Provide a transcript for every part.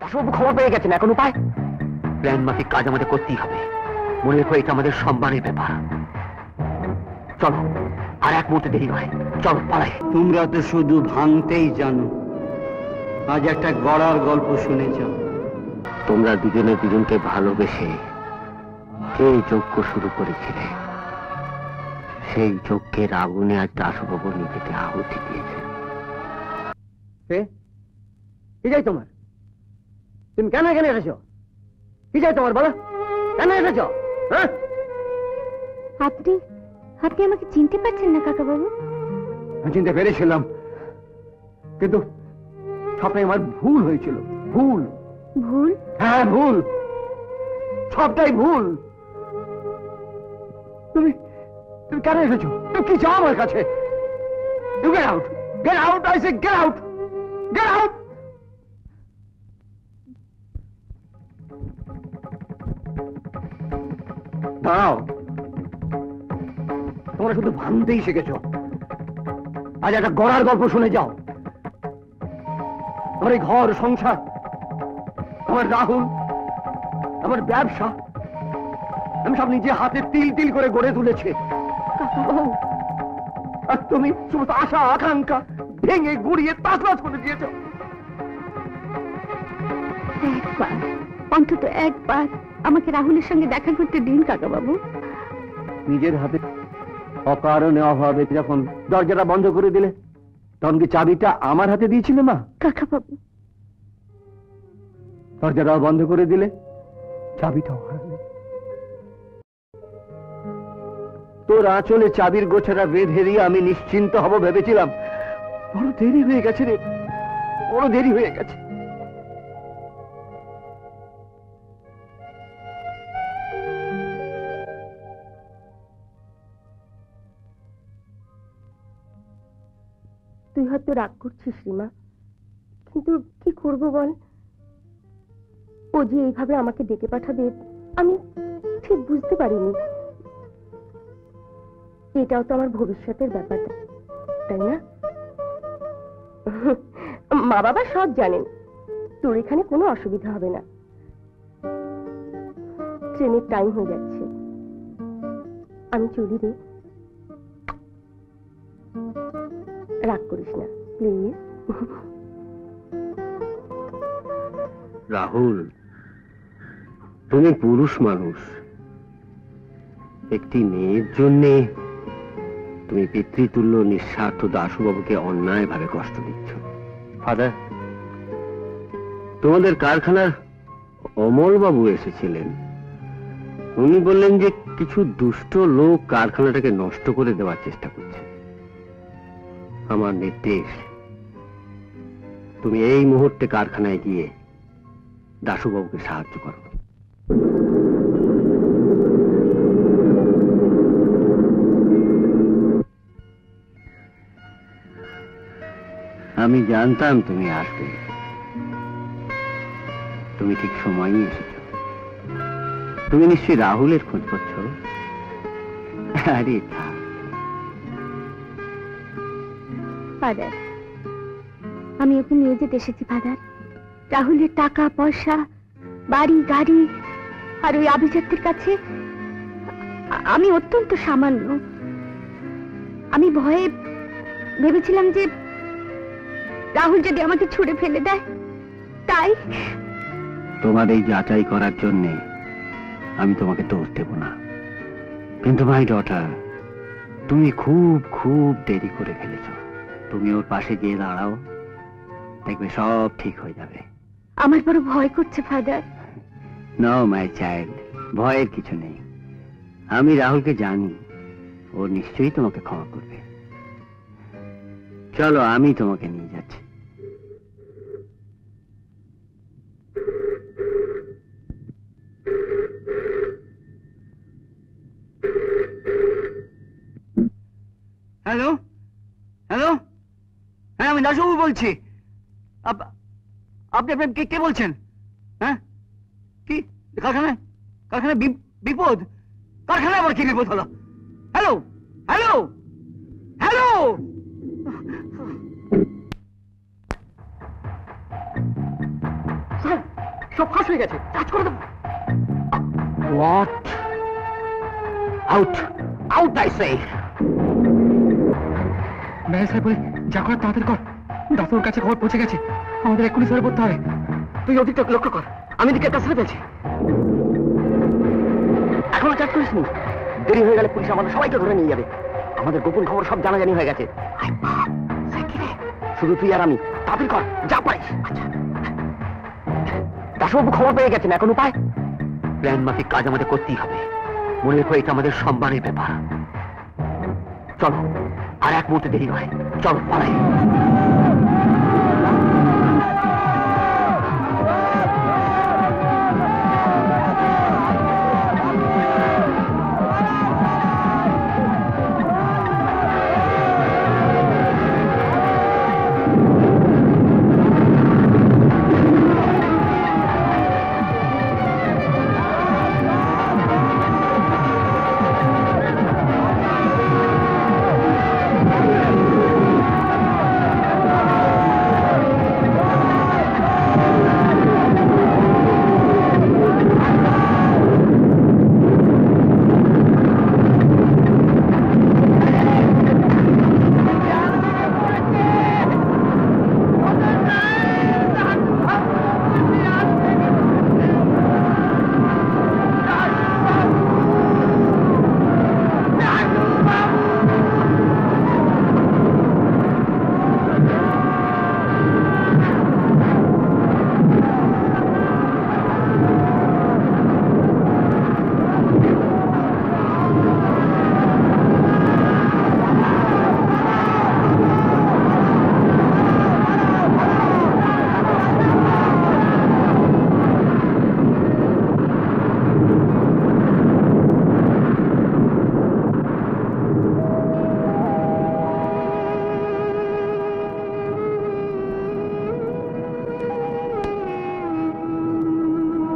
দাসবাবু খবর পেয়ে গেছেন, এখন উপায়? প্ল্যান মাফিক কাজ আমাদের করতেই হবে। মনে রেখো, এটা আমাদের সম্মানের ব্যাপার। চলো, আর এক মুহূর্তে দেরি নয়, চলো পালাই। তোমরা তো শুধু ভাঙতেই জানো, আজ একটা গড়ার গল্প শুনেছ। তোমরা দুজনে দুজনকে ভালোবেসে যে যজ্ঞ শুরু করেছিলে, সেই যজ্ঞের আগুনে আজ দাসবাবু নিজেকে আহুতি দিয়েছে। কি চাই তোমার? তুমি কেন এখানে এসেছো? কি চাই তোমার বলো? কেন এসেছো? হ্যাঁ, আপনি আপনি আমাকে চিনতে পারছেন না কাকা বাবু? আমি চিনতে পেরেছিলাম, কিন্তু সবটাই আমার ভুল হয়েছিল। ভুল? ভুল? হ্যাঁ ভুল, সবটাই ভুল। তুমি তুমি কেন এসেছো? তুমি কি চাও আমার কাছে? You get out! Get out! I say get out! Get out! দাঁড়াও, তোমরা শুধু ভাঙতেই শিখেছো। আজ একটা গড়ার গল্প শুনে যাও। আমার এই ঘর সংসার, আমার রাহুল, আমার ব্যবসা, আমি সব নিজে হাতে তিল তিল করে গড়ে তুলেছি। আর তুমি সমস্ত আশা আকাঙ্ক্ষা ভেঙে গুড়িয়ে তাজবাজ করে দিয়েছ। একবার, অন্তত একবার আমাকে রাহুলের সঙ্গে দেখা করতে দিন কাকা বাবু। নিজের হাতে অকারণে অভাবে যখন দরজাটা বন্ধ করে দিলে, তখন কি চাবিটা আমার হাতে দিয়েছিলে মা? কাকা বাবু, দরজাটাও বন্ধ করে দিলে, চাবিটাও হারালে। তোর আঁচলে চাবির গোছাটা বেঁধে দিয়ে আমি নিশ্চিন্ত হব ভেবেছিলাম। বড় দেরি হয়ে গেছে রে, বড় দেরি হয়ে গেছে। তুই হয়তো রাগ করছিস রিমা, কিন্তু কি করব বল? ও যে এইভাবে আমাকে ডেকে পাঠাবে আমি ঠিক বুঝতে পারিনি। এটাও তো আমার ভবিষ্যতের ব্যাপার, তাই না? মা বাবা সব জানেন, তোর এখানে কোনো অসুবিধা হবে না। ট্রেনের টাইম হয়ে যাচ্ছে, আমি চলি রে। রাগ করিস না প্লিজ। রাহুল, তুমি পুরুষ মানুষ, একটি মেয়ের জন্য তুমি পিতৃতুল্য নিঃস্বার্থ দাশুবাবুকে অন্যায় ভাবে কষ্ট দিচ্ছ। ফাদার, তোমাদের কারখানার অমল বাবু এসেছিলেন। উনি বললেন যে কিছু দুষ্ট লোক কারখানাটাকে নষ্ট করে দেওয়ার চেষ্টা করছে। আমার নির্দেশ, তুমি এই মুহূর্তে কারখানায় গিয়ে দাশুবাবুকে সাহায্য করো। আমি জানতাম তুমি আসবে, তুমি ঠিক সময়ই এসেছ। তুমি নিশ্চয়ই রাহুলের খোঁজ করছো। আরে ফাদার, আমি ওকে নিয়ে যেতে এসেছি ফাদার। রাহুলের টাকা পয়সা, বাড়ি গাড়ি আর ওই আভিজাত্যের কাছে আমি অত্যন্ত সামান্য। আমি ভয়ে ভেবেছিলাম যে রাহুল যদি আমাকে ছুড়ে ফেলে দেয়, তাই। তোমার এই যাচাই করার জন্য আমি তোমাকে দোষ দেব না, কিন্তু মাই ডটার, তুমি খুব খুব দেরি করে ফেলেছ। তুমি ওর পাশে গিয়ে দাঁড়াও, দেখবে সব ঠিক হয়ে যাবে। আমার বড় ভয় করছে ফাদার। নো মাই চাইল্ড, ভয়ের কিছু নেই। আমি রাহুলকে জানি, ও নিশ্চয়ই তোমাকে ক্ষমা করবে। চলো, আমি তোমাকে নিয়ে যাচ্ছি। হ্যালো হ্যালো, হ্যাঁ আমি দাসবাবু বলছি। আপনি কে বলছেন? হ্যাঁ, কি কারখানায়? কারখানায় বিপদ? কারখানায় আবার কি বিপদ হলো? হ্যালো হ্যালো হ্যালো, স্যার সব ফাঁস হয়ে গেছে, কাজ করে দেবো। What? Out, out I say. Manager সাহেব বলে যা করার তাড়াতাড়ি কর, দাসুর কাছে খবর পৌঁছে গেছে, আমাদের এক্ষুনি সরে পড়তে হবে। তুই ওদিকটা লক্ষ্য কর, আমি দিকে কাছে ফেলছি। এখনো কাজ করিস নি, দেরি হয়ে গেলে পুলিশ আমাদের সবাইকে ধরে নিয়ে যাবে। আমাদের গোপন খবর সব জানাজানি হয়ে গেছে। শুধু তুই আর আমি, তাড়াতাড়ি কর, যা পারিস। দাসবাবু খবর পেয়ে গেছেন, এখন উপায়? প্ল্যান মাফিক কাজ আমাদের করতেই হবে। মনে রেখো, এটা আমাদের সম্মানের ব্যাপার। চলো, আর এক মুহূর্তে দেরি নয়, চলো পালাই।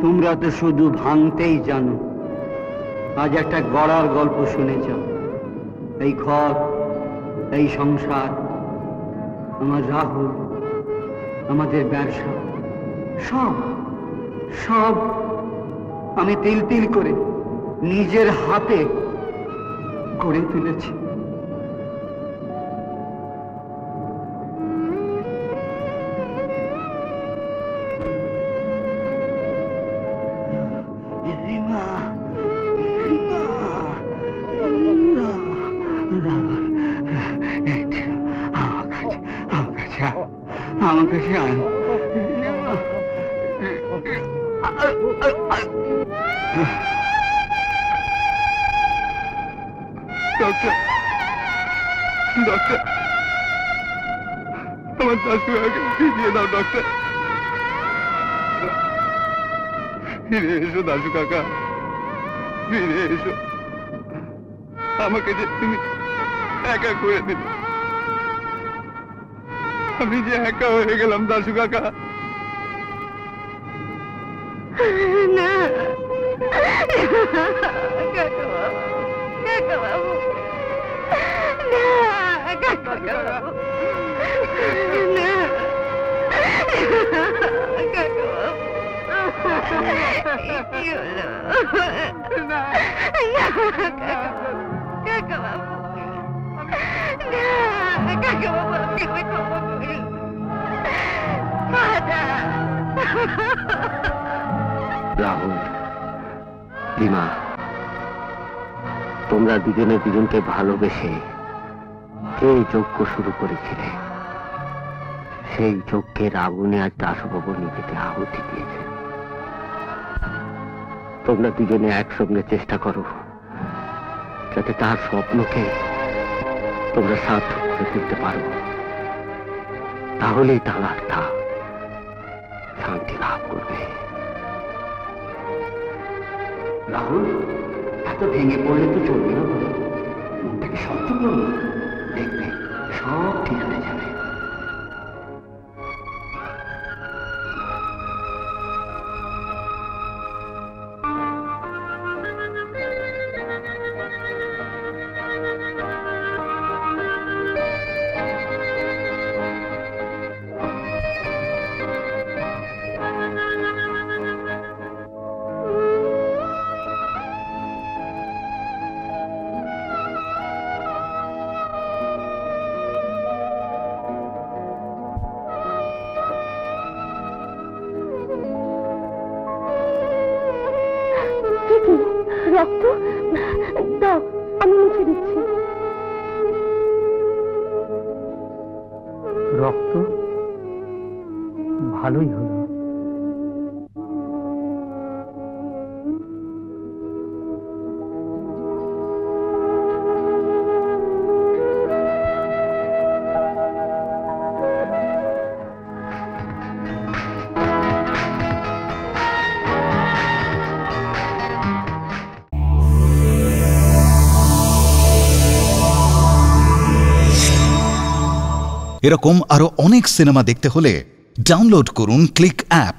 তোমরা তো শুধু ভাঙতেই জানো। আজ একটা গড়ার গল্প শুনেছ। এই ঘর, এই সংসার, আমার রাহুল, আমাদের ব্যবসা, সব সব আমি তিল তিল করে নিজের হাতে গড়ে তুলেছি। আমাকে ডক্টর, ডক্টর, আমার দাসুকে ফিরিয়ে দাও ডক্টর। ফিরে এসো দাসু কাকা, ফিরে এসো। আমাকে যে তুমি একা করে দিলে, আমি যে একা হয়ে গেলাম দাসু কাকা। না কাকা বাবু, কাকা বাবু, না কাকা বাবু, না কাকা বাবু, কি হলো? না কাকা বাবু, না কাকা বাবু, আমাকে ক্ষমা করুন। রাহুল, রিমা, তোমরা দুজনে দুজনকে ভালোবেসে যে যজ্ঞ শুরু করেছিলে, সেই যজ্ঞের আগুনে আজ দাসবাবু নিজেকে আহুতি দিয়েছে। তোমরা দুজনে একসঙ্গে চেষ্টা করো যাতে তার স্বপ্নকে তোমরা সার্থক করে তুলতে পারো। তাহলেই তার আত্মা শান্তি লাভ করবে। রাহুল, এত ভেঙে পড়লে তো চলবে না, মনটাকে শক্ত করো, দেখবে সব ঠিক হয়ে যাবে। রক্ত দাও, আমি মুছে দিচ্ছি। রক্ত? ভালোই হলো। এরকম আরো অনেক সিনেমা দেখতে হলে ডাউনলোড করুন ক্লিক অ্যাপ।